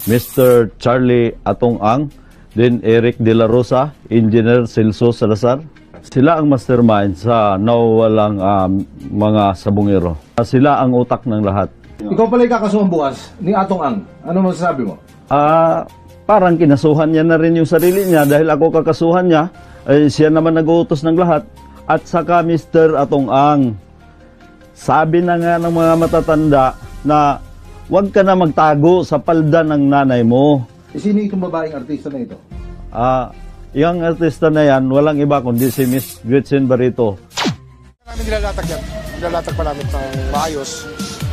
Mr. Charlie Atong Ang, then Eric De La Rosa, Engineer Celso Salazar. Sila ang mastermind sa nawawalang mga sabungero. Sila ang utak ng lahat. Ikaw pala kakasuhan bukas ni Atong Ang. Ano masasabi mo? Parang kinasuhan niya na rin yung sarili niya dahil ako kakasuhan niya. Siya naman nag-uutos ng lahat. At saka Mr. Atong Ang, sabi na nga ng mga matatanda na huwag ka na magtago sa palda ng nanay mo. Sino itong babaeng artista na ito? Yung artista na yan, walang iba kundi si Miss Gretchen Barreto. Namin nilalatag yan. Nilalatag pa namin ng maayos.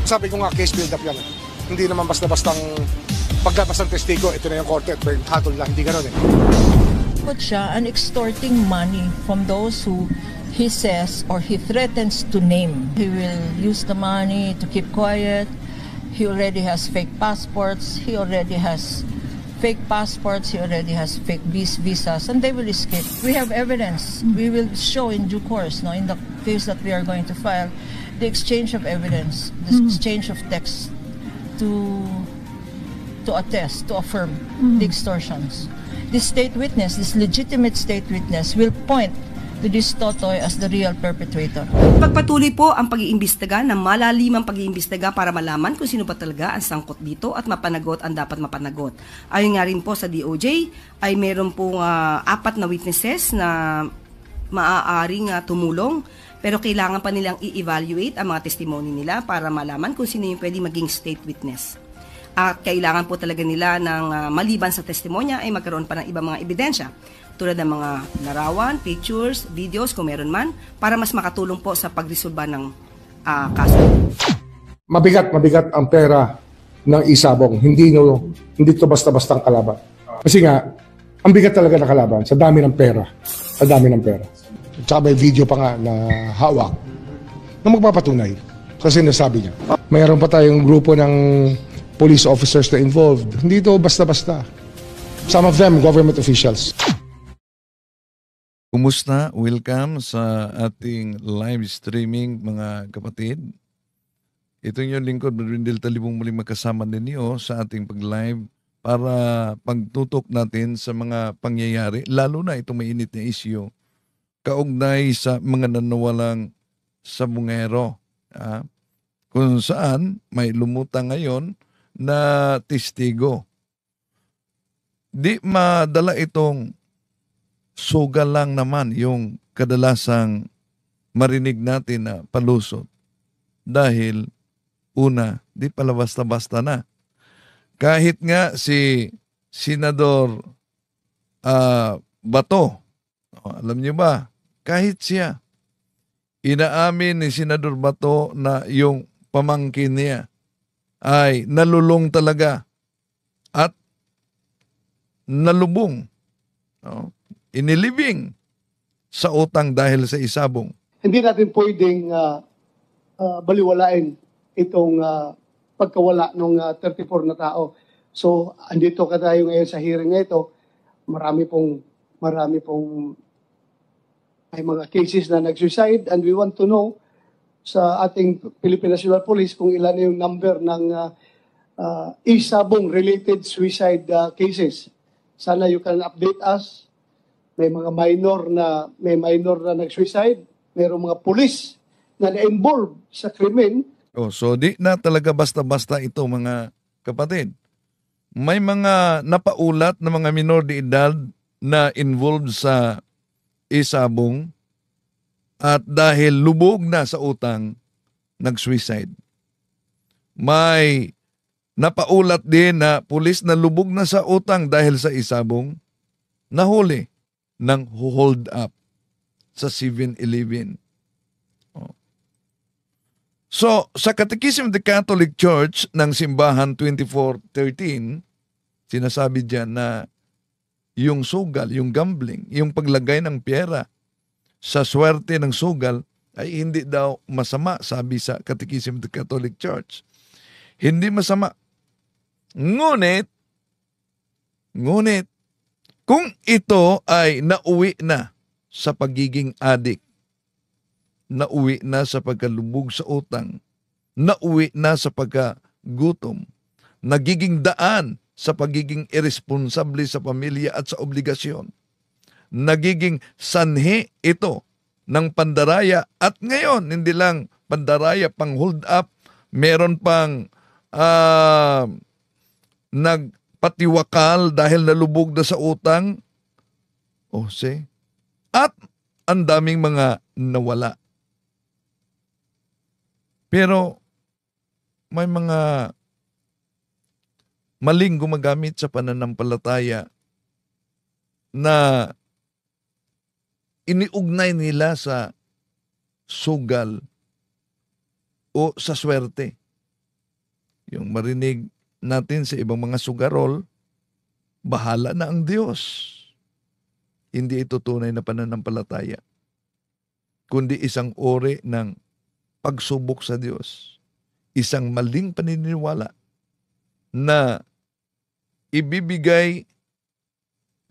Sabi ko nga, case build-up yan. Hindi naman basta-bastang paglapas ng testigo, ito na yung korte, pero hatol lang, hindi gano'n eh. Put siya an extorting money from those who he says or he threatens to name. He will use the money to keep quiet. He already has fake passports. He already has fake visas, and they will escape. We have evidence. We will show in due course, no, in the case that we are going to file, the exchange of evidence, the exchange of text to attest, to affirm the extortions. This state witness, this legitimate state witness, will point to this Totoy as the real perpetrator. Pagpatuloy po ang pag-iimbestiga ng malalimang pag-iimbestiga para malaman kung sino ba talaga ang sangkot dito at mapanagot ang dapat mapanagot. Ayon nga rin po sa DOJ ay meron pong 4 na witnesses na maaaring tumulong, pero kailangan pa nilang i-evaluate ang mga testimony nila para malaman kung sino yung pwede maging state witness. At kailangan po talaga nila ng maliban sa testimonya ay magkaroon pa ng ibang mga ebidensya tulad ng mga larawan, pictures, videos kung meron man, para mas makatulong po sa pagresolba ng kaso. Mabigat ang pera ng isabong. Hindi to basta-bastang kalaban. Kasi nga, ang bigat talaga ng kalaban sa dami ng pera. Sa dami ng pera. Tsaka may video pa nga na hawak na magpapatunay sa sinasabi niya. Mayroon pa tayong grupo ng police officers na involved. Hindi to basta-basta. Some of them, government officials. Kumusta? Welcome sa ating live streaming mga kapatid. Ito yung lingkod, Brindel Talibong muling magkasama ninyo sa ating pag-live para pagtutok natin sa mga pangyayari, lalo na itong mainit na isyu, kaugnay sa mga nanawalang sabungero. Kung saan may lumutang ngayon na testigo. Di madala itong sugal lang naman yung kadalasang marinig natin na palusot. Dahil, una, di pala basta-basta na. Kahit nga si Senador Bato, alam niyo ba, kahit siya, inaamin ni Senador Bato na yung pamangkin niya ay nalulong talaga at nalubong. Inilibing sa utang dahil sa isabong. Hindi natin pwedeng baliwalain itong pagkawala ng 34 na tao. So, andito ka tayo ngayon sa hearing na ito. Marami pong may mga cases na nag-suicide, and we want to know sa ating Philippine National Police kung ilan yung number ng isabong related suicide cases. Sana you can update us. May mga minor na nag-suicide, mayroong mga pulis na na-involved sa krimen. So di na talaga basta-basta ito mga kapatid. May mga napaulat na mga minor de edad na involved sa isabong at dahil lubog na sa utang, nag-suicide. May napaulat din na pulis na lubog na sa utang dahil sa isabong, nahuli ng hold up sa 7-Eleven. So, sa Catechism of the Catholic Church ng Simbahan 2413, sinasabi diyan na yung sugal, yung gambling, yung paglagay ng pera sa swerte ng sugal ay hindi daw masama, sabi sa Catechism of the Catholic Church. Hindi masama. Ngunit, kung ito ay nauwi na sa pagiging adik, nauwi na sa pagkalubog sa utang, nauwi na sa pagkagutom, nagiging daan sa pagiging irresponsable sa pamilya at sa obligasyon. Nagiging sanhi ito ng pandaraya at ngayon hindi lang pandaraya, pang hold up, meron pang nagpatiwakal dahil nalubog na sa utang. At ang daming mga nawala. Pero may mga maling gumagamit sa pananampalataya na iniugnay nila sa sugal o sa swerte. Yung marinig natin sa ibang mga sugarol, bahala na ang Diyos. Hindi ito tunay na pananampalataya, kundi isang uri ng pagsubok sa Diyos. Isang maling paniniwala na ibibigay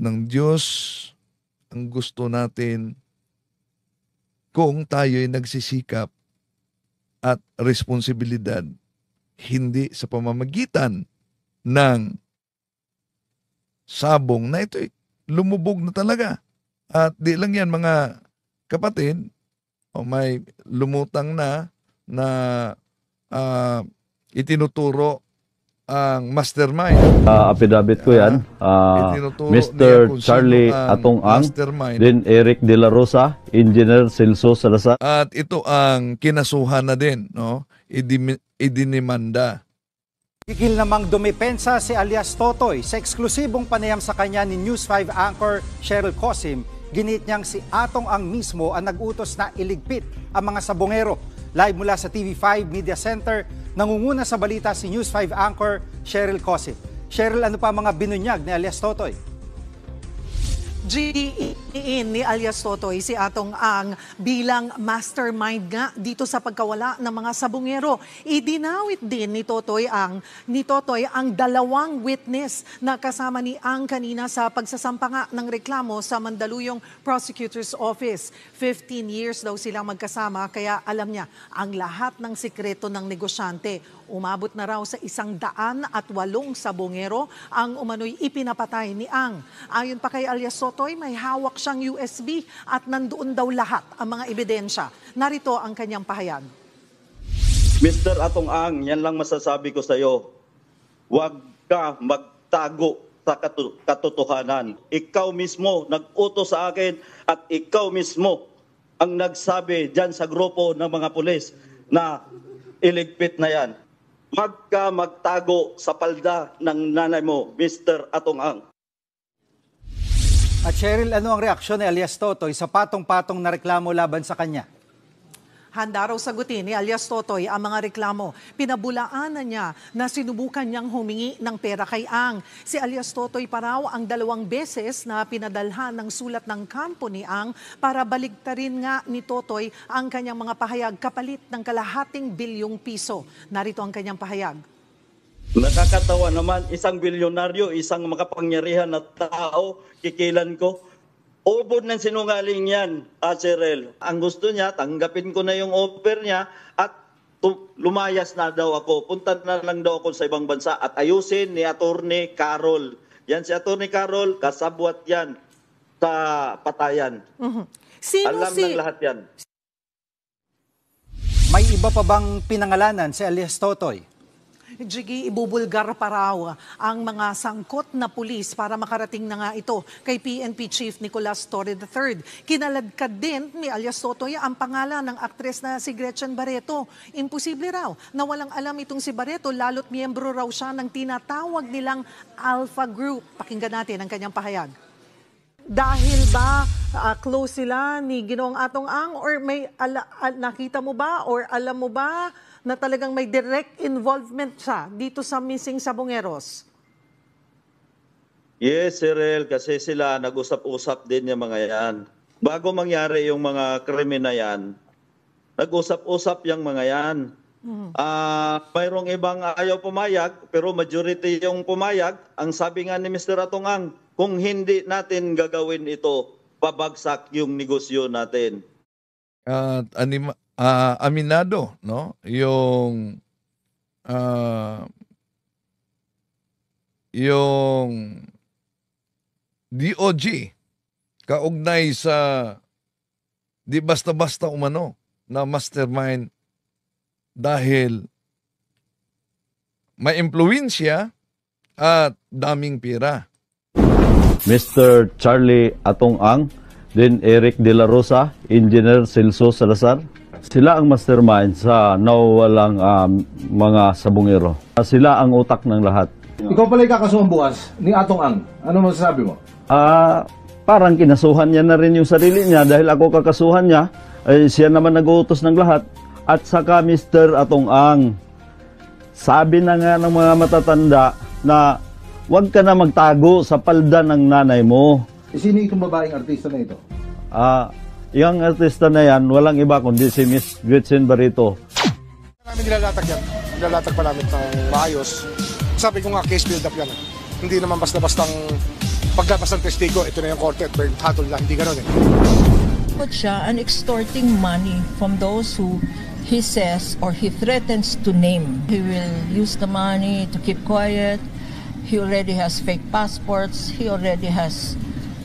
ng Diyos ang gusto natin kung tayo'y nagsisikap at responsibilidad, hindi sa pamamagitan ng sabong na ito'y lumubog na talaga. At di lang yan mga kapatid, may lumutang na itinuturo ang mastermind. Affidavit ko yan. Itinuturo niya Mr. kung sino Charlie ang Atong Ang, mastermind. then Eric De La Rosa, Engineer Celso Salazar. At ito ang kinasuhan na din, no? Idinimanda. Gigil namang dumepensa si alias Totoy sa eksklusibong panayam sa kanya ni News 5 anchor Cheryl Cosim. Ginit niyang si Atong Ang mismo ang nag-utos na iligpit ang mga sabongero. Live mula sa TV5 Media Center, nangunguna sa balita si News 5 anchor Cheryl Cosim. Cheryl, ano pa mga binunyag ni alias Totoy? Diin ni alias Totoy si Atong Ang bilang mastermind nga dito sa pagkawala ng mga sabungero. Idinawit din ni Totoy ang dalawang witness na kasama ni Ang kanina sa pagsasampa nga ng reklamo sa Mandaluyong Prosecutor's Office. 15 years daw silang magkasama kaya alam niya ang lahat ng sikreto ng negosyante. Umabot na raw sa 108 sabongero ang umano'y ipinapatay ni Ang. Ayon pa kay alias Totoy, may hawak siyang USB at nandoon daw lahat ang mga ebidensya. Narito ang kanyang pahayag. Mr. Atong Ang, yan lang masasabi ko sa iyo. Huwag ka magtago sa katotohanan. Ikaw mismo nag-utos sa akin at ikaw mismo ang nagsabi dyan sa grupo ng mga pulis na iligpit na yan. Huwag ka magtago sa palda ng nanay mo, Mr. Atong Ang. At Cheryl, ano ang reaksyon ni alias Totoy sa patong-patong na reklamo laban sa kanya? Handa raw sagutin ni alias Totoy ang mga reklamo. Pinabulaanan niya na sinubukan niyang humingi ng pera kay Ang. Si alias Totoy pa raw ang 2 beses na pinadalhan ng sulat ng kampo ni Ang para baligtarin nga ni Totoy ang kanyang mga pahayag kapalit ng kalahating bilyong piso. Narito ang kanyang pahayag. Nakakatawa naman, isang bilyonaryo, isang makapangyarihan na tao, kikilan ko. Ubod ng sinungaling yan, Cheryl. Ang gusto niya, tanggapin ko na yung offer niya at lumayas na daw ako. Punta na lang daw ako sa ibang bansa at ayusin ni Attorney Carol. Yan si Attorney Carol, kasabwat yan sa patayan. Alam ng lahat yan. May iba pa bang pinangalanan si alias Totoy? Jiggy, ibubulgar pa raw ang mga sangkot na pulis para makarating na nga ito kay PNP Chief Nicolas Torre III. Kinaladkad din ni alias Totoy ang pangalan ng aktres na si Gretchen Barreto. Imposible raw na walang alam itong si Barreto, lalo't miyembro raw siya ng tinatawag nilang Alpha Group. Pakinggan natin ang kanyang pahayag. Dahil ba close sila ni Ginoong Atong Ang or may nakita mo ba or alam mo ba na talagang may direct involvement siya dito sa missing sabongeros? Yes, Cheryl, kasi sila nag-usap-usap din yung mga yan. Bago mangyari yung mga krimen na yan, nag-usap-usap yung mga yan. Mayroong ibang ayaw pumayag, pero majority yung pumayag. Ang sabi nga ni Mr. Atong Ang, kung hindi natin gagawin ito, pabagsak yung negosyo natin. At aminado, no? Yung yung DOJ kaugnay sa di basta-basta umano na mastermind dahil may impluwensya at daming pera. Mr. Charlie Atong Ang, then Eric De La Rosa, Engineer Celso Salazar. Sila ang mastermind sa nawawalang mga sabungero. Sila ang utak ng lahat. Ikaw pala ikakasuhan bukas ni Atong Ang. Ano masasabi mo? Parang kinasuhan niya na rin yung sarili niya dahil ako kakasuhan niya. Siya naman nag-uutos ng lahat. At saka Mr. Atong Ang, sabi na nga ng mga matatanda na huwag ka na magtago sa palda ng nanay mo. Sino itong babaeng artista na ito? Yung artista na yan, walang iba kundi si Miss Gretchen Barreto. Namin nilalatag yan. Nilalatag pa namin ng maayos. Sabi ko nga, case build up yan. Hindi naman basta-bastang paglabas ng testigo, ito na yung korte at hatol lang. Hindi ganun eh. Siya and extorting money from those who he says or he threatens to name. He will use the money to keep quiet. He already has fake passports. He already has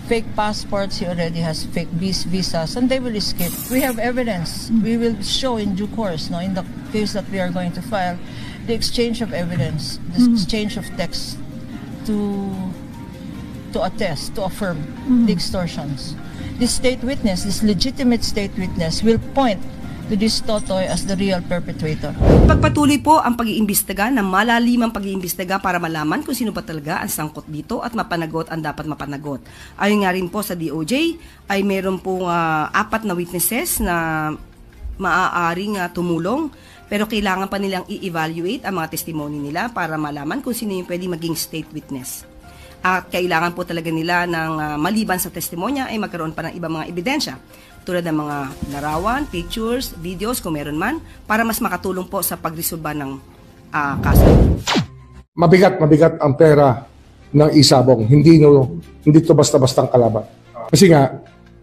fake visas, and they will escape. We have evidence. We will show in due course, no, in the case that we are going to file, the exchange of evidence, the exchange of text to attest, to affirm the extortions. This state witness, this legitimate state witness, will point to this Totoy as the real perpetrator. Pagpatuloy po ang pag-iimbestiga ng malalimang pag-iimbestiga para malaman kung sino ba talaga ang sangkot dito at mapanagot ang dapat mapanagot. Ayon nga rin po sa DOJ ay meron pong 4 na witnesses na maaaring tumulong, pero kailangan pa nilang i-evaluate ang mga testimony nila para malaman kung sino yung pwedeng maging state witness. At kailangan po talaga nila ng maliban sa testimonya ay magkaroon pa ng ibang mga ebidensya tulad ng mga larawan, pictures, videos kung meron man para mas makatulong po sa pagresolba ng kaso. Mabigat ang pera ng isabong. Hindi to basta-bastang kalaban. Kasi nga,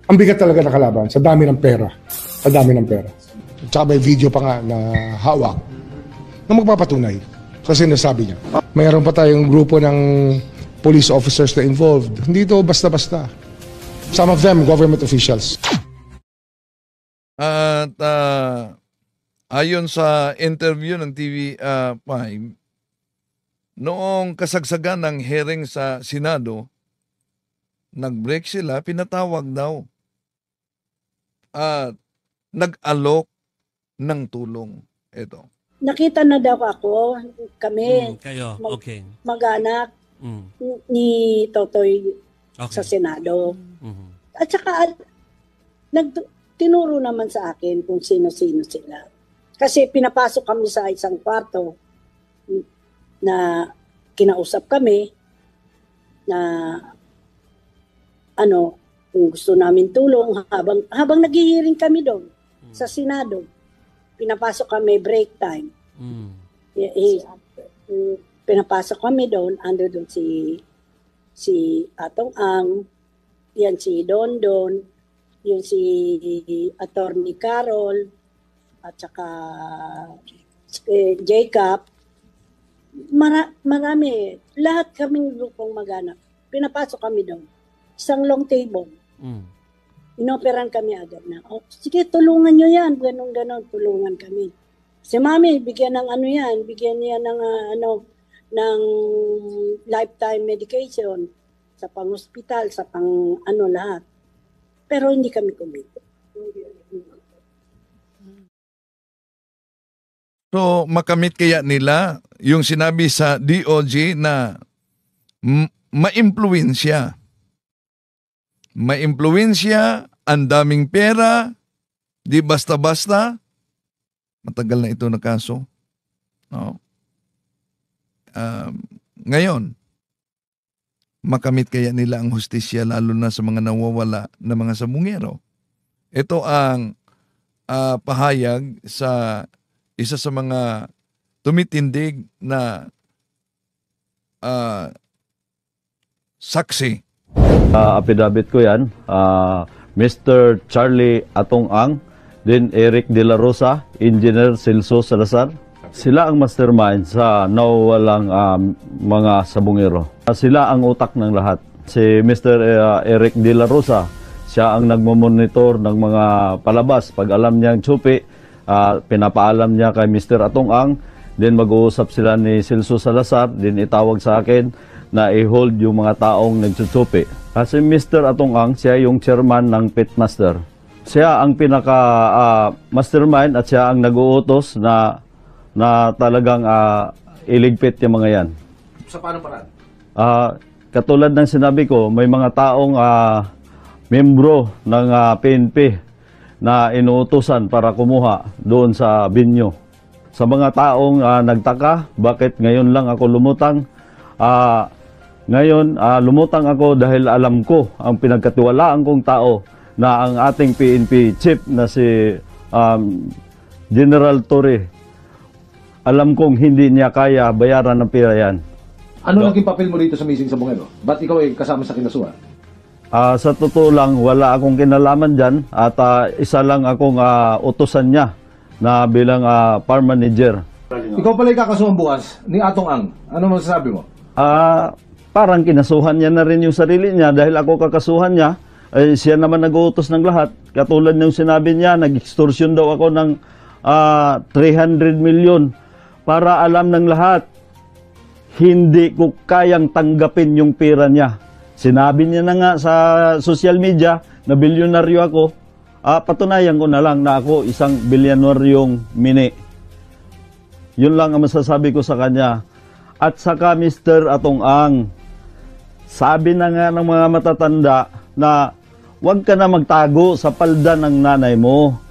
ang bigat talaga ng kalaban sa dami ng pera. Sa dami ng pera. Tsaka may video pa nga na hawak na magpapatunay sa sinasabi niya. Mayroon pa tayong grupo ng police officers na involved. Hindi ito basta-basta. Some of them, government officials. At ayon sa interview ng TV5, noong kasagsagan ng hearing sa Senado, nag-break sila, pinatawag daw at nag-alok ng tulong. Ito. Nakita na daw kami, kayo, okay. Mag-anak ni Totoy sa Senado. At saka tinuro naman sa akin kung sino-sino sila. Kasi pinapasok kami sa isang kwarto na kinausap kami na kung gusto namin tulong habang naghihiring kami doon sa Senado. Pinapasok kami break time. Pinapasok kami doon, ando doon si Atong Ang, yan si Dondon, yung si Attorney Carol, at saka Jacob. Marami. Lahat kaming grupong mag-anak. Pinapasok kami doon. Isang long table. Inoperan kami agad na, sige, tulungan nyo yan. Ganon, tulungan kami. Si Mami, bigyan ng bigyan niya ng ng lifetime medication sa pang-hospital, sa pang lahat. Pero hindi kami kumita. So, makamit kaya nila yung sinabi sa DOJ na maimpluwensya. Maimpluwensya, ang daming pera, di basta-basta. Matagal na ito na kaso. No? Ngayon, makamit kaya nila ang hustisya lalo na sa mga nawawala na mga sabungero. Ito ang pahayag sa isa sa mga tumitindig na saksi. Affidavit ko yan, Mr. Charlie Atong Ang, then Eric De La Rosa, Engineer Celso Salazar. Sila ang mastermind sa nawawalang mga sabungero. Sila ang utak ng lahat. Si Mr. Eric De La Rosa, siya ang nagmamonitor ng mga palabas. Pag alam niya ang tsupi, pinapaalam niya kay Mr. Atong Ang, then mag-uusap sila ni Celso Salazar, then itawag sa akin na i-hold yung mga taong nagtutsupi. Kasi Mr. Atong Ang, siya yung chairman ng Pitmaster. Siya ang pinaka-mastermind at siya ang nag-uutos na talagang iligpit yung mga yan. Sa paano paraan? Katulad ng sinabi ko, may mga taong membro ng PNP na inuutosan para kumuha doon sa binyo. Sa mga taong nagtaka, bakit ngayon lang ako lumutang? Ngayon, lumutang ako dahil alam ko ang pinagkatiwalaan kong tao na ang ating PNP chief na si General Torre. Alam kong hindi niya kaya bayaran ng pera yan. Ano naging papel mo dito sa Missing Sabungero? Ba't ikaw ay kasama sa kinasuhan? Sa totoo lang, wala akong kinalaman dyan at isa lang akong utusan niya na bilang farm manager. Ikaw pala yung kakasuhan bukas ni Atong Ang. Ano masasabi mo? Parang kinasuhan niya na rin yung sarili niya dahil ako kakasuhan niya. Siya naman nag-uutos ng lahat. Katulad ng sinabi niya, nag-extortion daw ako ng 300 million. Para alam ng lahat, hindi ko kayang tanggapin yung pera niya. Sinabi niya na nga sa social media na bilyonaryo ako. Patunayan ko na lang na ako isang bilyonaryong mini. Yun lang ang masasabi ko sa kanya. At saka Mr. Atong Ang, sabi na nga ng mga matatanda na huwag ka na magtago sa palda ng nanay mo.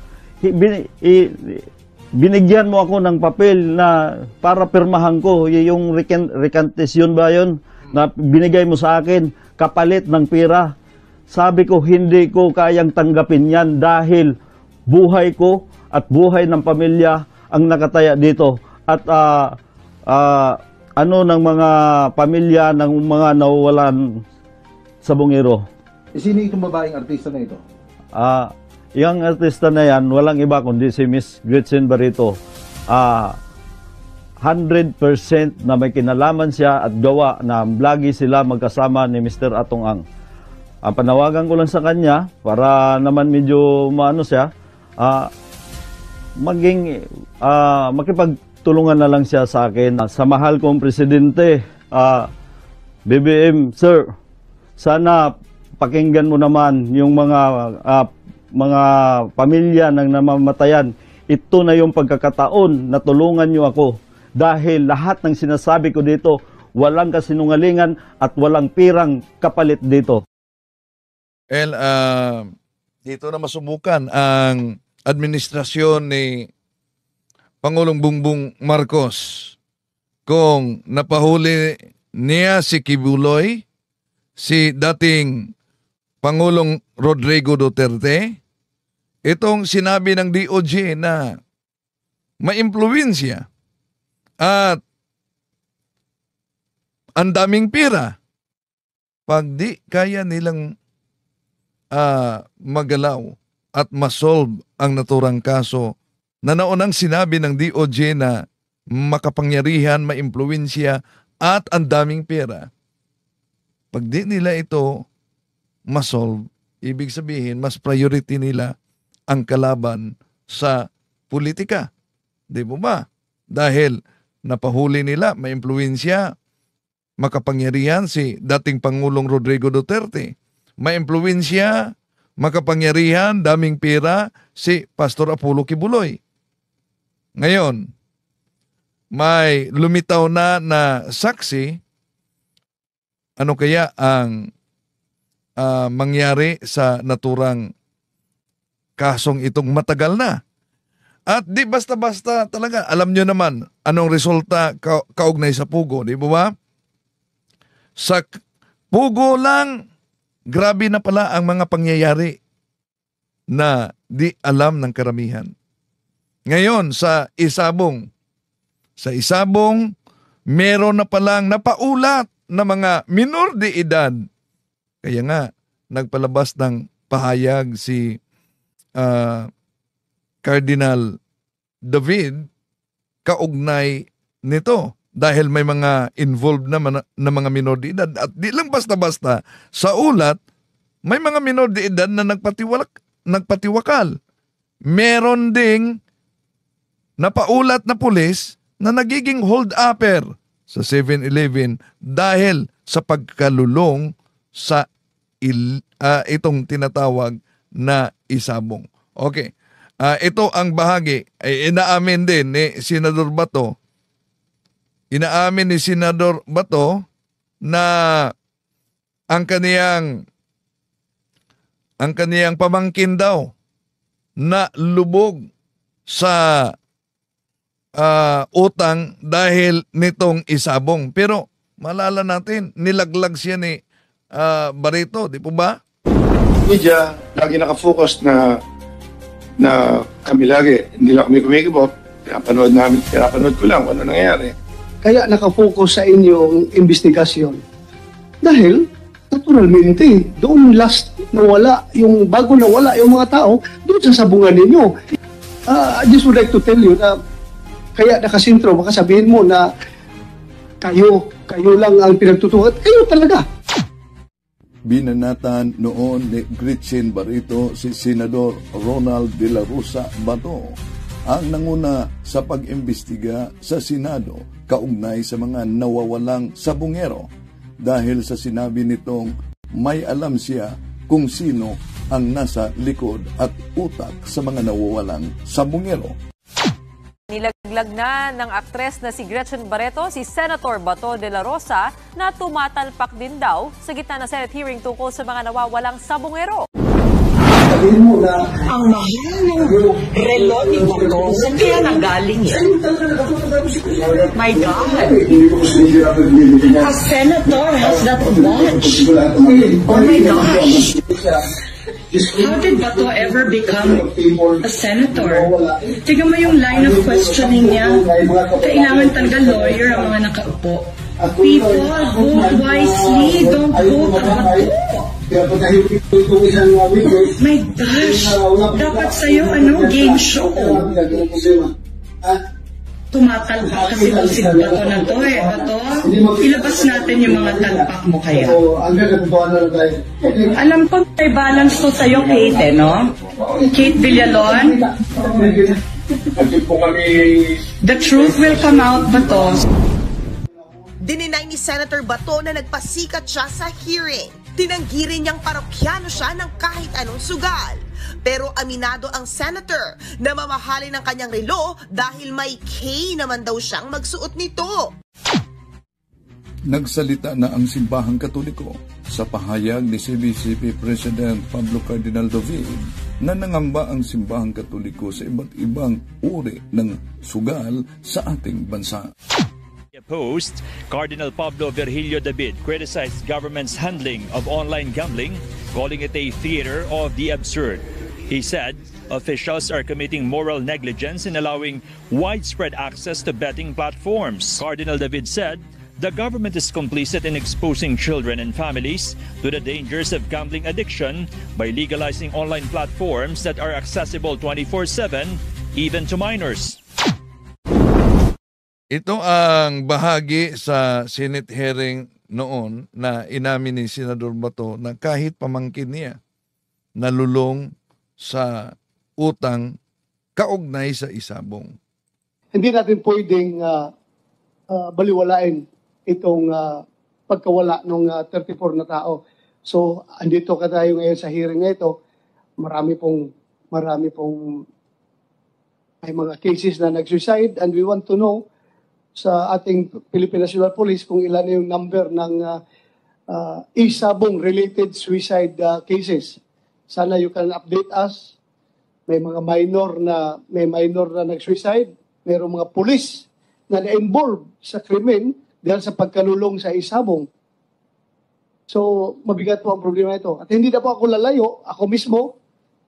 Binigyan mo ako ng papel na para pirmahan ko, yung recantation ba yun, na binigay mo sa akin, kapalit ng pera. Sabi ko, hindi ko kayang tanggapin yan dahil buhay ko at buhay ng pamilya ang nakataya dito. At ng mga pamilya ng mga nawawalan sa bungero. Sino itong babaeng artista na ito? Yung artista na yan, walang iba kundi si Miss Gretchen Barreto. 100% na may kinalaman siya at gawa na lagi sila magkasama ni Mr. Atong Ang. Ang panawagan ko lang sa kanya, para naman medyo maano siya, makipagtulungan na lang siya sa akin. Sa mahal kong presidente, BBM, sir, sana pakinggan mo naman yung mga pamilya ng namamatayan. Ito na yung pagkakataon na tulungan nyo ako. Dahil lahat ng sinasabi ko dito, walang kasinungalingan at walang pirang kapalit dito. Dito na masubukan ang administrasyon ni Pangulong Bongbong Marcos. Kung napahuli niya si Kibuloy, si dating Pangulong Rodrigo Duterte, itong sinabi ng DOJ na maimpluwensya at ang daming pera, pag di kaya nilang magalaw at masolve ang naturang kaso na naunang sinabi ng DOJ na makapangyarihan, maimpluwensya at ang daming pera, pag di nila ito masolve, ibig sabihin mas priority nila ang kalaban sa politika. Di mo ba? Dahil napahuli nila, may impluwensya, makapangyarihan si dating Pangulong Rodrigo Duterte. May impluwensya, makapangyarihan, daming pera si Pastor Apollo Kibuloy. Ngayon, may lumitaw na saksi, ano kaya ang mangyari sa naturang kasong itong matagal na. At di basta-basta talaga, alam nyo naman anong resulta kaugnay sa Pugo, di ba? Sa Pugo lang, grabe na pala ang mga pangyayari na di alam ng karamihan. Ngayon, sa Isabong, meron na palang napaulat na mga minor de edad. Kaya nga, nagpalabas ng pahayag si Cardinal David kaugnay nito dahil may mga involved na mga minor de edad at di lang basta-basta sa ulat may mga minor de edad na nagpatiwakal. Meron ding napaulat na pulis na nagiging hold-upper sa 7-Eleven dahil sa pagkalulong sa itong tinatawag na isabong. Okay. Ito ang bahagi ay inaamin din ni Senador Bato. Inaamin ni Senador Bato na ang kaniyang pamangkin daw na lubog sa utang dahil nitong isabong. Pero malala natin, nilaglag siya ni Barreto, di po ba? Media, lagi nakafocus na kami lagi, hindi lang kami kumikibot. Pinapanood ko lang kung ano nangyayari. Kaya nakafocus sa inyong investigasyon. Dahil, naturalmente, doon last nawala, bago nawala yung mga tao, doon sa sabungan ninyo. I just would like to tell you na kaya nakasintro, baka sabihin mo na kayo lang ang pinagtutukan. Kayo talaga. Binanatan noon ni Gretchen Barreto si Senador Ronald De La Rosa Bato ang nanguna sa pag-imbestiga sa Senado kaugnay sa mga nawawalang sabungero dahil sa sinabi nitong may alam siya kung sino ang nasa likod at utak sa mga nawawalang sabungero. Nilaglag na ng aktres na si Gretchen Barreto si Senator Bato de la Rosa na tumatalpak din daw sa gitna ng Senate hearing tungkol sa mga nawawalang sabungero. Sabihin mo na ang mahal ng relo ni Bato, saan kaya nanggaling yan? My God! A senator has that watch. Oh my gosh! How did Bato ever become a senator? Tignan mo yung line of questioning niya. Kailangan talaga lawyer ang mga nakaupo. People, vote wisely. Don't vote Bato. My gosh! Dapat sa'yo, game show. Tumatalpak kasi kung si Bato na to Bato, ilabas natin yung mga talpak mo kaya. Alam ko may balance to sa'yo, Kate, no? Kate Villalon. The truth will come out, Bato. Dininay ni Senator Bato na nagpasikat siya sa hearing. Tinanggi rin niyang parokyano siya ng kahit anong sugal. Pero aminado ang senator na mamahalin ang kanyang relo dahil may K naman daw siyang magsuot nito. Nagsalita na ang Simbahang Katoliko sa pahayag ni CBCP President Pablo Cardinal David na nangamba ang Simbahang Katoliko sa iba't ibang uri ng sugal sa ating bansa. Post, Cardinal Pablo Virgilio David criticized government's handling of online gambling, calling it a theater of the absurd. He said officials are committing moral negligence in allowing widespread access to betting platforms. Cardinal David said the government is complicit in exposing children and families to the dangers of gambling addiction by legalizing online platforms that are accessible 24/7, even to minors. Ito ang bahagi sa Senate hearing noon na inamin ni Senador Bato na kahit pamangkin niya nalulong sa utang kaugnay sa isabong. Hindi natin pwedeng baliwalain itong pagkawala ng 34 na tao. So, andito ka tayo ngayon sa hearing na ito. Marami pong may mga cases na nag-suicide and we want to know sa ating Philippine National Police kung ilan yung number ng isabong related suicide cases. Sana you can update us. May mga minor na nag-suicide, mayroong mga police na na-involve sa krimen dahil sa pagkalulong sa isabong. So, mabigat po ang problema ito. At hindi na po ako lalayo, ako mismo,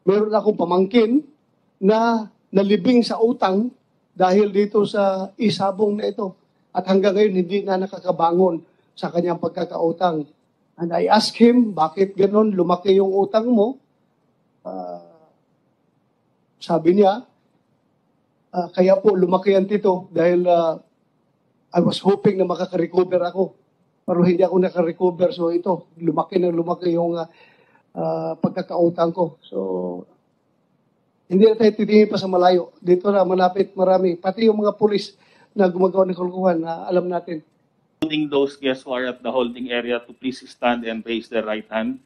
meron akong pamangkin na nalibing sa utang dahil dito sa isabong na ito. At hanggang ngayon, hindi na nakakabangon sa kanyang pagkakautang. And I asked him, bakit ganon lumaki yung utang mo? Sabi niya, Kaya po lumaki yan dito dahil I was hoping na makaka-recover ako. Pero hindi ako naka-recover. So ito, lumaki yung pagkakautang ko. So hindi na tayo titingin pa sa malayo. Dito na, malapit, marami. Pati yung mga pulis na gumagawa ng kulukuhan na alam natin. Including those guests who are at the holding area to please stand and raise their right hand.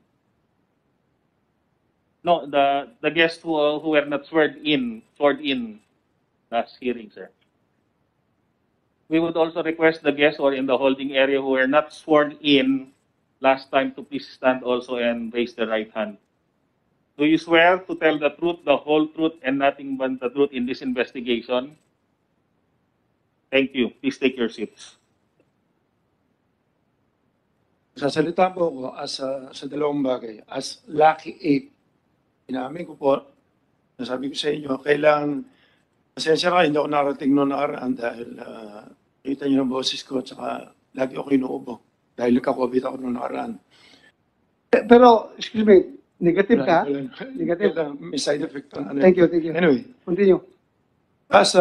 No, the guests who were not sworn in last hearing, sir. We would also request the guests who are in the holding area who were not sworn in last time to please stand also and raise their right hand. Do you swear to tell the truth, the whole truth, and nothing but the truth in this investigation? Thank you. Please take your seats. Sasalita po ako sa dalawang bagay. As Lucky 8, inamin ko po, nasabi ko sa inyo, kailangan, pasensya ka, hindi ako narating noong nakaraan dahil kita niyo ng boses ko, tsaka lagi ako inuubo dahil nagka-COVID ako noong nakaraan. Pero, excuse me, negative ka? Negative. May side effect. Thank you. Anyway. Continue. As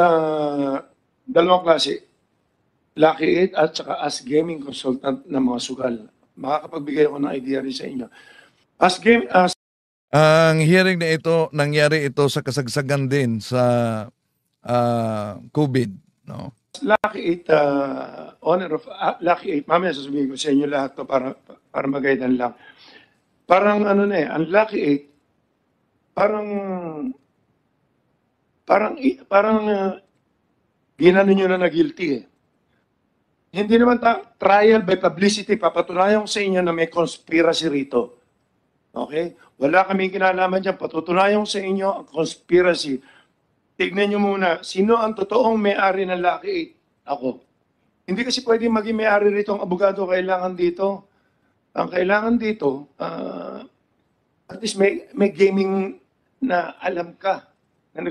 dalawang klase, Lucky 8 at saka as gaming consultant ng mga sugal. Makakapagbigay ako ng idea rin sa inyo. Ang hearing na ito, nangyari ito sa kasagsagan din sa COVID. No? Lucky 8, honor of Lucky 8, mamaya sasabihin ko sa inyo lahat to para magaydan lang. Parang ano na ang Lucky 8, parang ginano nyo na guilty Hindi naman trial by publicity, papatunayan ko sa inyo na may conspiracy rito. Okay? Wala kaming kinalaman dyan, patutunayan ko sa inyo ang conspiracy. Tignan nyo muna, sino ang totoong may-ari ng Lucky 8? Ako. Hindi kasi pwede maging may-ari rito ang abogado kailangan dito. Ang kailangan dito, at least may gaming na alam ka, na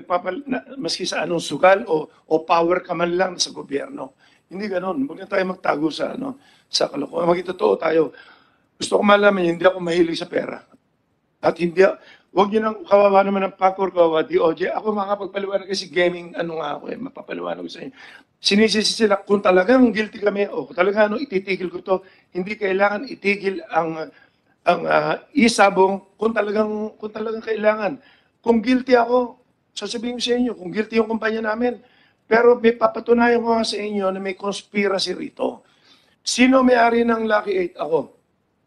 maski sa anong sugal o power ka man lang sa gobyerno. Hindi ganoon. Huwag na tayo magtago sa kalokohan. Magitotoo tayo. Gusto ko malaman, hindi ako mahilig sa pera. At huwag nyo nang kawawa naman ng PACOR, kawawa DOJ. Ako makapagpaliwanag kasi gaming, mapapaliwanag ko sa inyo. Sinisisi sila, kung talagang guilty kami, kung talagang ititigil ko to, hindi kailangan itigil ang isabong kung talagang kailangan. Kung guilty ako, sasabihin ko sa inyo, kung guilty yung kumpanya namin, pero may papatunayan ko nga sa inyo na may conspiracy rito. Sino may-ari ng Lucky 8? Ako.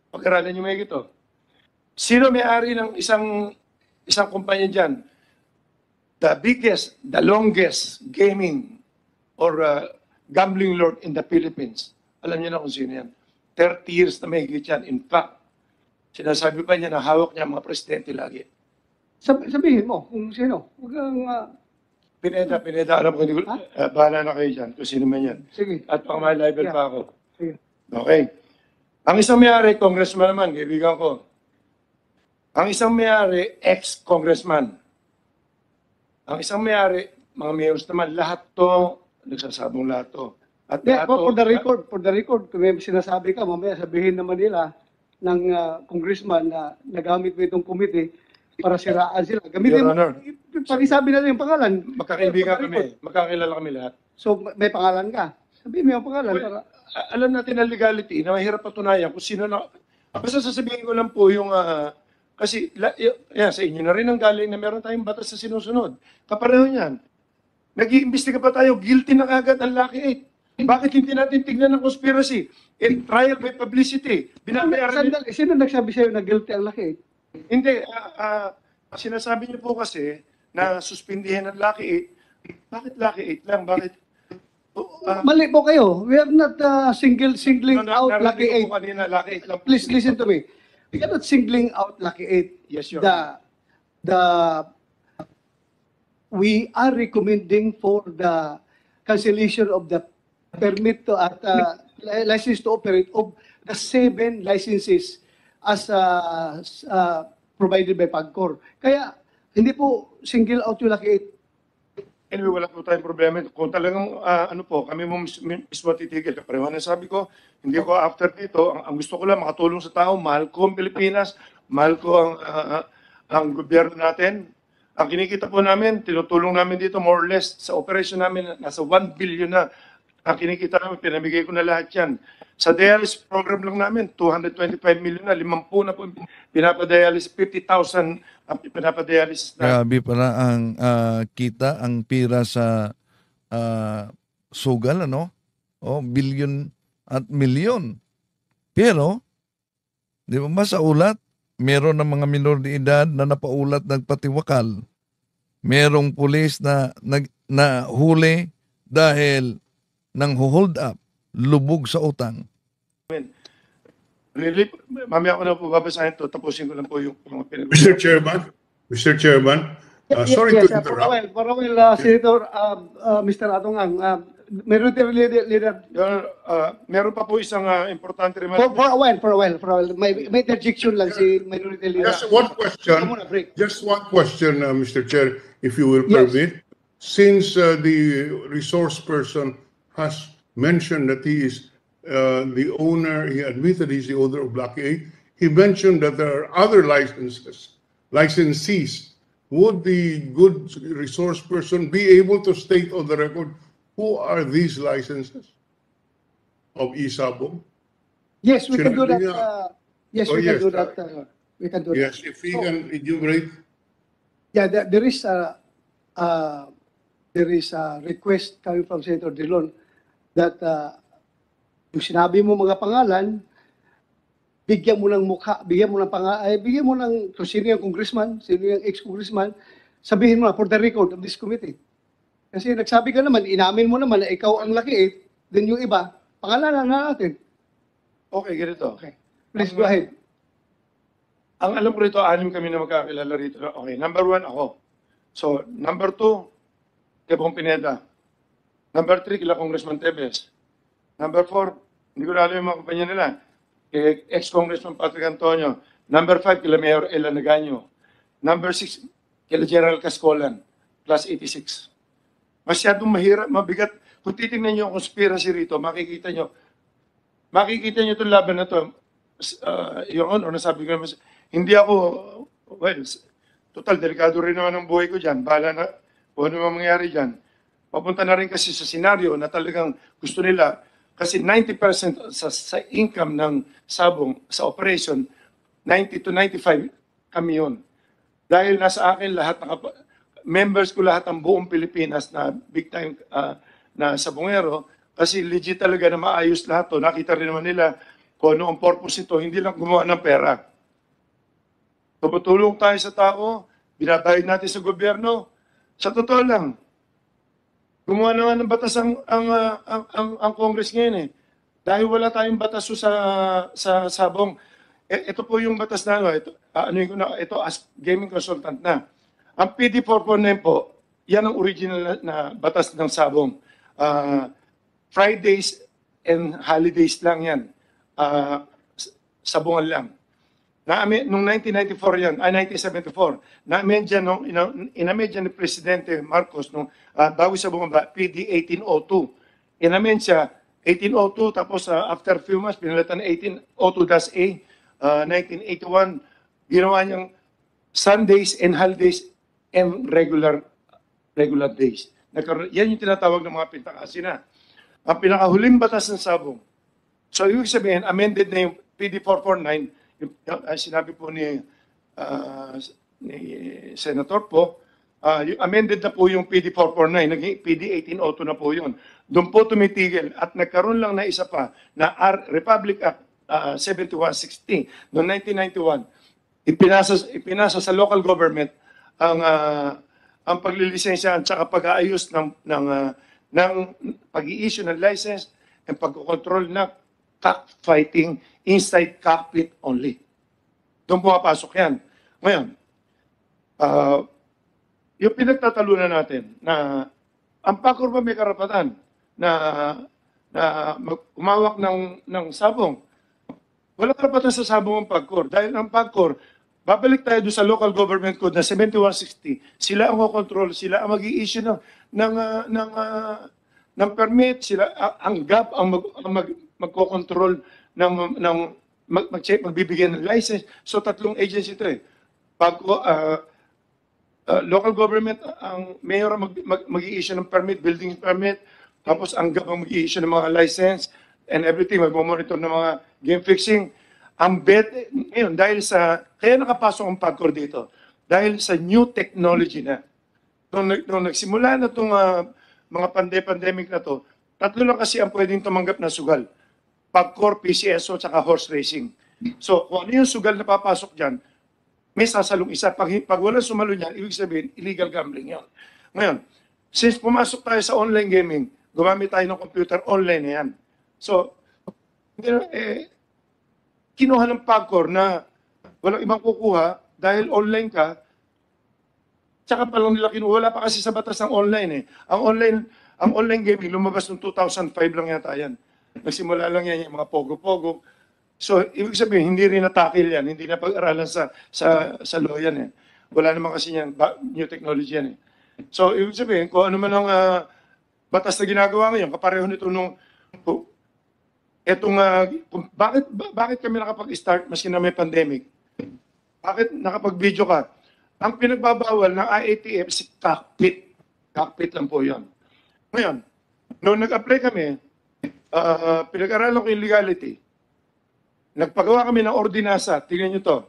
Pag-aralan nyo may ito. Sino may-ari ng isang kumpanya dyan? The biggest, the longest gaming or gambling lord in the Philippines. Alam niyo na kung sino yan. 30 years na may higit yan. In fact, sinasabi pa niya na hawak niya mga presidente lagi. Sabihin mo kung sino. Huwag kang... Pineda, alam ko, bahala na kayo dyan, kung sino man yan. Sige. At pang-level pa ako. Sige. Okay. Ang isang may-ari, congressman naman, kaibigan ko. Ang isang may-ari, ex-congressman. Ang isang may-ari, mga mayors naman, lahat to, nagsasabong lahat to. At for the record, kung may sinasabi ka, mamaya sabihin naman nila ng congressman na nagamit mo itong committee para siraan sila. Gamitin mo, pakisabi na rin yung pangalan. Magkakaibigan kami, magkakilala kami lahat. So, may pangalan ka. Sabihin mo yung pangalan. Well, alam natin ang legality na mahirap patunayan kung sino na... Basta sasabihin ko lang po yung... kasi sa inyo na rin ang galing na meron tayong batas na sinusunod. Kapareho niyan. Nag-iimbestiga pa tayo, guilty na kagad ang Lucky 8. Bakit hindi natin tignan ng conspiracy? Trial by publicity. Sino nagsabi sa'yo na guilty ang Lucky 8? Hindi. Sinasabi niyo po kasi na suspindihin ang Lucky 8. Bakit Lucky 8 lang? Bakit? Mali po kayo. We are not singling out Lucky 8. Kanina, Lucky 8 lang. Please listen to me. We are not singling out Lucky 8. Yes, Your Honor. We are recommending for the cancellation of the permit to license to operate of the 7 licenses as provided by PAGCOR. Kaya hindi po single out yung Lucky 8. Anyway, wala po tayong problema. Kung talagang kami mo mismo titigil. Kapareho na sabi ko, hindi ko after dito. Ang gusto ko lang makatulong sa tao. Mahal ko ang Pilipinas. Mahal ko ang gobyerno natin. Ang kinikita po namin, tinutulong namin dito more or less sa operation namin, nasa 1 billion na. Ang kinikita namin, pinamigay ko na lahat yan. Sa dialysis program lang namin, 225 million na, 50 na po pinapadialysis, 50,000 ang pinapadialysis na. Grabe pala ang kita, ang pira sa sugal, ano? Billion at milyon. Pero, di ba sa ulat, meron ng mga minor de edad na napaulat nagpatiwakal. Merong pulis na huli dahil nang hold up, lubog sa utang. Really, mamaya ko na po babasahin to, tapusin ko lang po yung mga pinag-usapan. Mr. Chairman, sorry to interrupt. For a while, Senator, Mr. Atong Ang, Minority Leader. Meron pa po isang importante remark. For a while. May interjection lang si Minority Leader. Just one question, Mr. Chair, if you will permit. Since the resource person has mentioned that he is the owner, he admitted he's the owner of Block 8, he mentioned that there are other licensees. Would the good resource person be able to state on the record who are these licenses of Isabong? Yes, we can do that. Yes, we can do that. We can do that. Yes, if he can enumerate. Yeah, there is a request coming from Senator Drilon that yung sinabi mo mga pangalan, bigyan mo ng mukha, bigyan mo ng kung sino yung congressman, sino yung ex-congressman, sabihin mo na for the record of this committee. Kasi nagsabi ka naman, inamin mo naman na ikaw ang laki, then yung iba, pangalanan na natin. Okay, ganito. Okay. Please go ahead. Ang alam ko rito, 6 kami na magkakilala rito. Okay, number 1 ako. So, number 2, kay Bong Pineda. Number 3, kila Congressman Tevez. Number 4, hindi ko na alam yung mga kumpanya nila. Kay ex-Congressman Patrick Antonio. Number 5, kila Mayor Ella Nagaño. Number 6, kila General Cascolan. Plus 86. Masyadong mahirap, mabigat. Kung titingnan nyo ang conspiracy rito, makikita nyo itong laban na to. Yung honor, nasabi ko naman, hindi ako, well, total, delikado rin naman ang buhay ko dyan. Bahala na, kung ano mangyayari dyan. Papunta na rin kasi sa senaryo na talagang gusto nila, kasi 90% sa income ng Sabong, sa operation, 90 to 95 kami yun. Dahil nasa akin lahat, members ko lahat ang buong Pilipinas na big time na sabongero, kasi legit talaga na maayos lahat to. Nakita rin naman nila kung ano ang purpose nito, hindi lang gumawa ng pera. Tumutulong tayo sa tao, binabayad natin sa gobyerno. Sa totoo lang, gumawa naman ng batas ang Congress ngayon eh. Dahil wala tayong batas sa Sabong. Ito po yung batas na ito as gaming consultant na. Ang PD 449 po, yan ang original na batas ng Sabong. Fridays and holidays lang yan. Sabungan lang. Noong 1994 yan, 1974, inamend dyan ni Presidente Marcos nung bago sa bumaba, PD 1802. Inamend siya 1802, tapos after a few months, pinalitan na 1802-A, 1981, ginawa niyang Sundays and holidays and regular days. Yan yung tinatawag ng mga pintakasina. Ang pinakahuling batas ng Sabong. So, ibig sabihin, amended na yung PD 449, sinabi po ni Senator po, amended na po yung PD 449, naging PD 1802 na po yun. Doon po tumitigil at nagkaroon lang na isa pa na Republic Act 7160 noong 1991. Ipinasa sa local government ang paglilisensya at saka pag-aayos ng pag-i-issue ng license and pagkocontrol na cockfighting inside cockpit only. Doon pumapasok yan. Ngayon, yung pinagtatalunan natin na ang PAGCOR ba may karapatan na umawak ng sabong? Wala karapatan sa sabong ang PAGCOR. Dahil ang PAGCOR, babalik tayo doon sa local government code na 7160. Sila ang control, sila ang mag-i-issue ng permit, sila ang GAP ang magko-control magbibigay ng license. So tatlong agency ito eh. local government, ang mayor ang mag-i-issue ng permit, building permit, tapos ang GAP ang mag-i-issue ng mga license and everything, mag-monitor ng mga game fixing. Ang bet, ngayon, kaya nakapasok ang PAGCOR dito, dahil sa new technology na. Nung nagsimula na itong mga pandemic na to, tatlo lang kasi ang pwedeng tumanggap na sugal. PAGCOR, PCSO, tsaka horse racing. So, kung ano yung sugal na papasok dyan, may sasalong isa. Pag walang sumalo niyan, ibig sabihin, illegal gambling yan. Ngayon, since pumasok tayo sa online gaming, gumamit tayo ng computer, online na yan. So, kinuha ng PAGCOR na walang ibang kukuha dahil online ka, tsaka pa lang nila kinuha. Wala pa kasi sa batas ng online eh. Ang online gaming, lumabas noong 2005 lang yata yan. Nagsimula lang yan yung mga pogo-pogo. So, ibig sabihin, hindi rin natakil yan, hindi na pag-aralan sa law yan eh. Wala naman kasi yan, new technology yan eh. So, ibig sabihin, kung ano man ang batas na ginagawa ngayon, kapareho nito nung, bakit kami nakapag-start maski na may pandemic? Bakit nakapag-video ka? Ang pinagbabawal ng IATF si cockpit. Cockpit lang po yun. Ngayon, noong nag-apply kami, pinag-aralan ko yung legality. Nagpagawa kami ng ordinansa. Tingnan nyo to.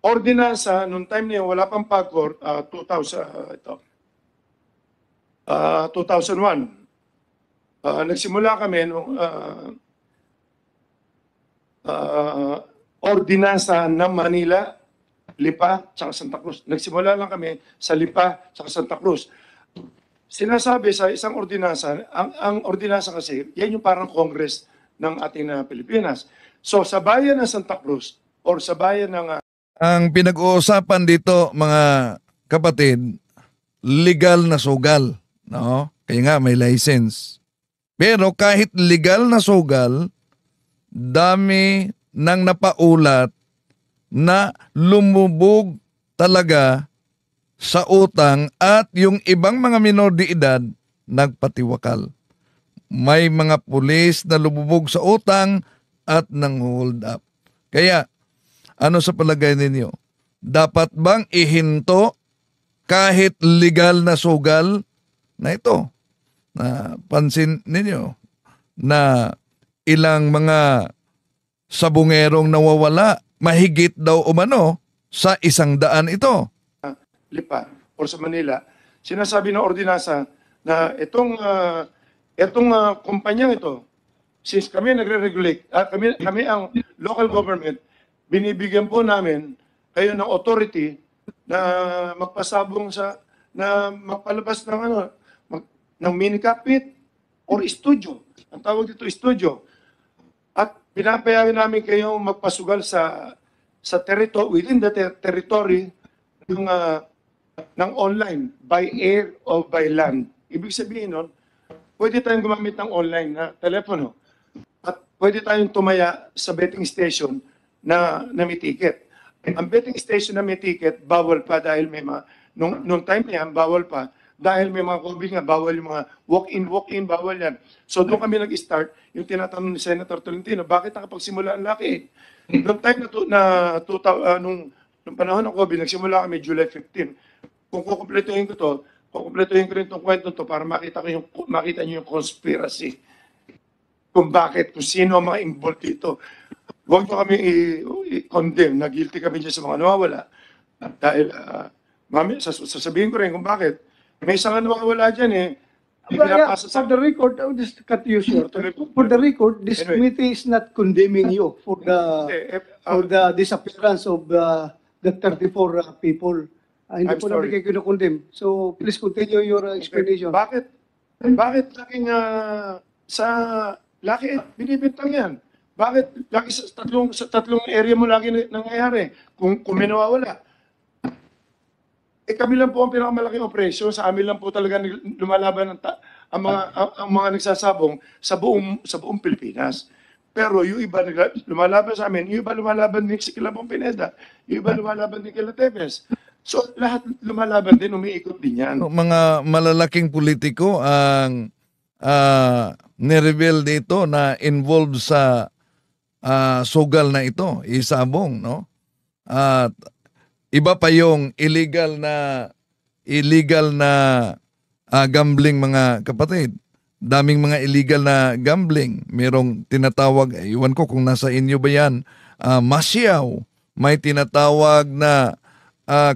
Ordinansa, noong time niya, wala pang PAGCOR, 2001. Nagsimula kami nung ordinansa ng Manila, Lipa, tsaka Santa Cruz. Nagsimula lang kami sa Lipa, tsaka Santa Cruz. Sinasabi sa isang ordinansa, ang ordinansa kasi, yan yung parang Congress ng ating Pilipinas. So sa bayan ng Santa Cruz or sa bayan ng... Ang pinag-uusapan dito mga kapatid, legal na sugal. No? Kaya nga may license. Pero kahit legal na sugal, dami nang napaulat na lumubog talaga sa utang at yung ibang mga minor de edad nagpatiwakal. May mga pulis na lumubog sa utang at nang hold up. Kaya, ano sa palagay ninyo? Dapat bang ihinto kahit legal na sugal na ito? Pansin ninyo na ilang mga sabungerong nawawala, mahigit daw umano sa 100 ito. Lipa or sa Manila, sinasabi ng ordinansa na itong kumpanyang ito, since kami nagre-regulate, kami ang local government, binibigyan po namin kayo ng authority na magpasabong na magpalabas ng ng mini cockpit or studio. Ang tawag dito studio. At pinapayagan namin kayong magpasugal sa territory, within the territory ng online, by air or by land. Ibig sabihin nun, pwede tayong gumamit ng online na telepono. At pwede tayong tumaya sa betting station na may ticket. Ang betting station na may ticket, bawal pa dahil may nung time na yan, bawal pa. Dahil may mga COVID nga, bawal yung mga walk-in, bawal yan. So doon kami nag-start, yung tinatanong ni Senator Tolentino, bakit nakapagsimula ang laki? Noong time nung panahon ng COVID, nagsimula kami July 15. Kung kukumpletuhin ko to, kukumpletuhin ko rin itong kwento to para makita niyo yung conspiracy. Kung bakit, kung sino ang mga involved dito. Huwag nyo kami i-condemn na guilty kami dyan sa mga nawawala. Dahil, sasabihin ko rin kung bakit. May isang nawawala dyan eh. For the record, I will just cut you short. For the record, this committee is not condemning you for the disappearance of the 34 people. Hindi po namin kayo kinukondem. So, please continue your explanation. Bakit laking laki binibintang yan? Bakit laki sa tatlong area mo lagi nangyayari kung may nawawala? Kami lang po ang pinakamalaking operasyon. Sa amin lang po talaga lumalaban ang mga nagsasabong sa buong Pilipinas. Pero yung iba lumalaban sa amin, yung iba lumalaban din si Kilabong Pineda, yung iba lumalaban din kila Tevez. So lahat lumalaban din, umiikot din yan. Mga malalaking politiko ang nireveal dito na involved sa sugal na ito, isabong, no? At iba pa yung illegal na gambling, mga kapatid. Daming mga illegal na gambling. Merong tinatawag, iwan ko kung nasa inyo ba yan, masyaw. May tinatawag na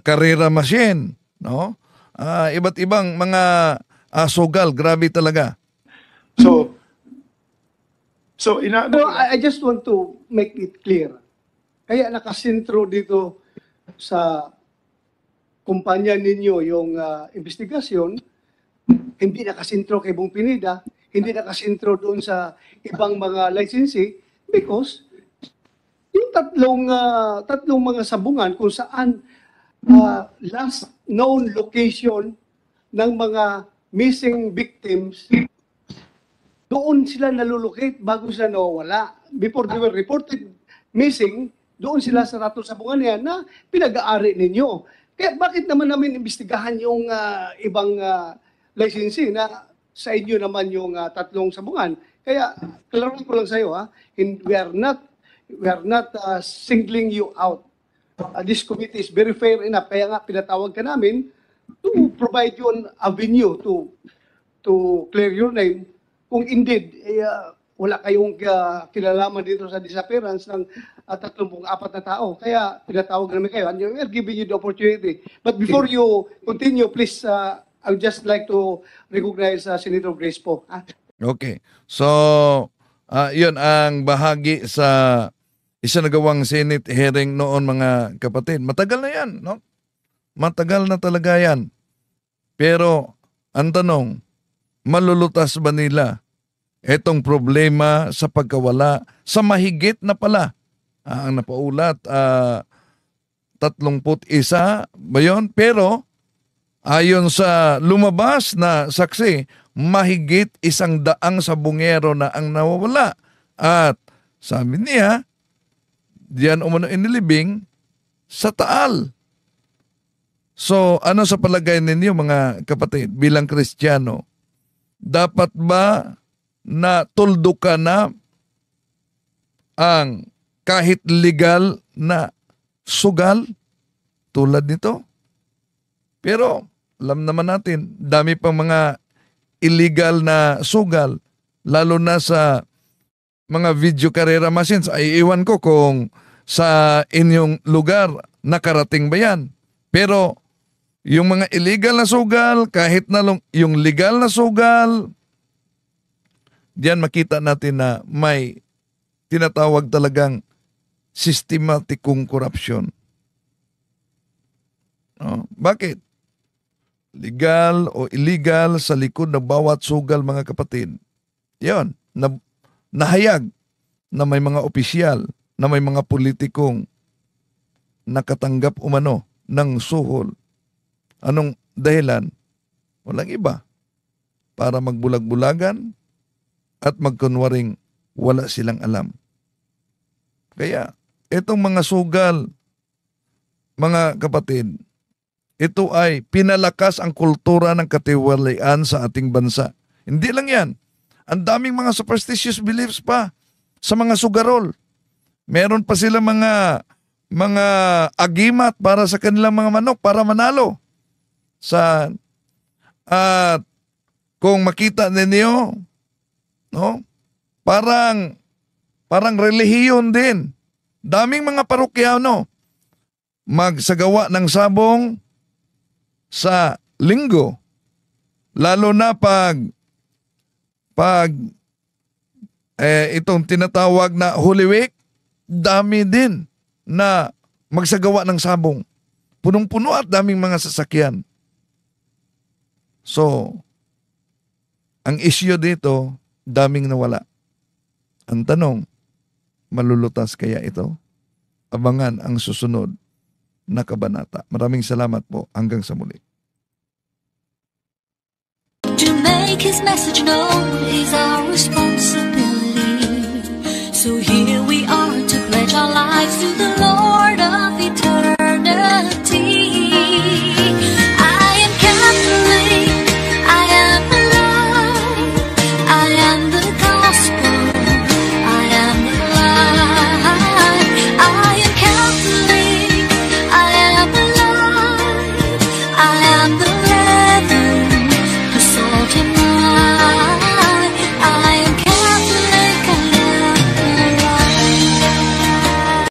karera machine, no? Iba't ibang mga sugal, grabe talaga. So I just want to make it clear. Kaya nakasentro dito sa kumpanya ninyo yung investigasyon, hindi nakasentro kay Bong Pineda, hindi nakasentro doon sa ibang mga licensee because yung tatlong mga sabungan kung saan last known location ng mga missing victims, doon sila nalulocate bago sila nawawala. Before they were reported missing, doon sila sa tatlong sabungan yan na pinag-aari ninyo. Kaya bakit naman namin imbestigahan yung ibang licensee na sa inyo naman yung tatlong sabungan? Kaya klaruin ko lang sa iyo, we are not singling you out. This committee is very fair enough. Kaya nga pinatawag ka namin to provide you an avenue to clear your name. Kung indeed wala kayong kilalaman dito sa disappearance ng 34 na tao. Kaya pinatawag namin kayo and we're giving you the opportunity. But before you continue, please, I would just like to recognize Senator Grace po. Okay. So, yun ang bahagi sa isinagawang Senate hearing noon, mga kapatid. Matagal na yan, no? Matagal na talaga yan. Pero, ang tanong, malulutas ba nila itong problema sa pagkawala sa mahigit na pala? Ang napaulat, 31 ba yun? Pero, ayon sa lumabas na saksi, mahigit 100 sabungero na ang nawawala. At sabi niya, diyan umano inilibing sa Taal. So, ano sa palagay ninyo, mga kapatid, bilang Kristiyano? Dapat ba na tuldukan na ang kahit legal na sugal tulad nito? Pero alam naman natin, dami pang mga illegal na sugal, lalo na sa mga video karera machines. Ay iwan ko kung sa inyong lugar nakarating ba yan. Pero yung mga illegal na sugal, kahit na yung legal na sugal, diyan makita natin na may tinatawag talagang systematikong corruption. Bakit? Legal o illegal sa likod ng bawat sugal, mga kapatid. Yan, nahayag na may mga opisyal, na may mga politikong nakatanggap umano ng suhol. Anong dahilan? Walang iba. Para magbulag-bulagan at magkunwaring wala silang alam. Kaya, itong mga sugal, mga kapatid, ito ay pinalakas ang kultura ng katiwalian sa ating bansa. Hindi lang yan. Ang daming mga superstitious beliefs pa sa mga sugarol. Meron pa sila mga agimat para sa kanilang mga manok para manalo. At kung makita ninyo, no? Parang relihiyon din. Daming mga parokyano magsagawa ng sabong sa linggo, lalo na pag itong tinatawag na Holy Week, dami din na magsagawa ng sabong. Punong-puno at daming mga sasakyan. So, ang issue dito, daming nawala. Ang tanong, malulutas kaya ito? Abangan ang susunod na kabanata. Maraming salamat po. Hanggang sa muli. To make his message known is our responsibility. So here we are